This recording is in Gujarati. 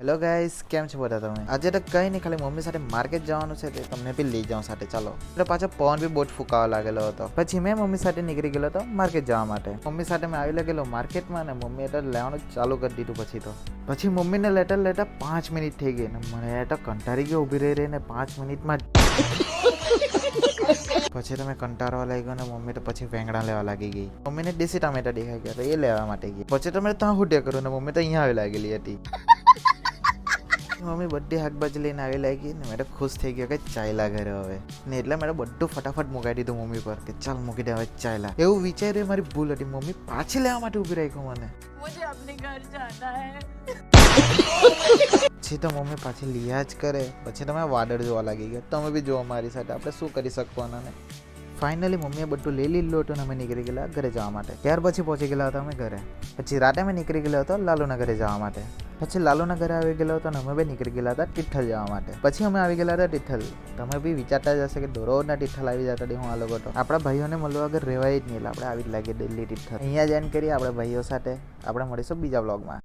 હેલો ગાઈસ, કેમ છો બધા તમે? આજે તો કંઈ નહીં, ખાલી મમ્મી સાથે માર્કેટ જવાનું છે, તમને બી લઈ જાઉં સાથે. ચાલો. એટલે પાછો પવન બી બહુ જ ફૂંકાવા લાગેલો હતો. પછી મેં મમ્મી સાથે નીકળી ગયેલો હતો માર્કેટ જવા માટે. મમ્મી સાથે મેં આવી લાગેલો માર્કેટમાં, અને મમ્મી એટલે લેવાનું ચાલુ કરી દીધું. પછી મમ્મીને લેટર 5 મિનિટ થઈ ગઈ, ને મને તો કંટાળી ગયો ઊભી રહીને 5 મિનિટમાં. પછી તમે કંટાળવા લાગ્યો ને મમ્મી તો પછી વેંગડા લેવા લાગી ગઈ. મમ્મીને દેશી ટામેટા દેખાઈ ગયા તો એ લેવા માટે ગઈ. પછી તમે ત્યાં હુટ્યા કરો ને મમ્મી તો અહીંયા આવી લાગેલી હતી. મમ્મી બધી શાકભાજી લઈને આવી લાગી ને મેં તો ખુશ થઈ ગયો કે ચાયલા ઘરે હવે ને, એટલે મેં બધું ફટાફટ મુકાઈ દીધું મમ્મી પર કે ચાલ મૂકી દે હવે ચાયલા. એવું વિચાર્યું, મારી ભૂલ હતી. મમ્મી પાછી લેવા માટે ઉભી રાખ્યો મને. मुझे अपने घर जाना है. પછી તો મમ્મી પાછી લીયા જ કરે. પછી તમે વાદળ જોવા લાગી ગયા. તમે બી જોવો મારી સાથે, આપણે શું કરી શકવાના ને. ફાઇનલી મમ્મીએ બધું લઈ લીધું હતું ને અમે નીકળી ગયેલા ઘરે જવા માટે. ત્યાર પછી પહોંચી ગયેલા હતા અમે ઘરે. પછી રાતે અમે નીકળી ગયેલો હતો લાલુના ઘરે જવા માટે. પછી લાલુના ઘરે આવી ગયેલો હતો ને અમે બી નીકળી ગયેલા હતા તિથલ જવા માટે. પછી અમે આવી ગયેલા હતા તિથલ. તમે બી વિચારતા જ હશે કે દરરોજના તિથલ આવી જતા હું આ લોકો તો આપણા ભાઈઓને મળવા વગર રહેવાય જ નહીં, એટલે આપણે આવી જ લાગે દિલ્હી તિથલ. અહીંયા જોઈન કરીએ આપણે ભાઈઓ સાથે. આપણે મળીશું બીજા બ્લોગમાં.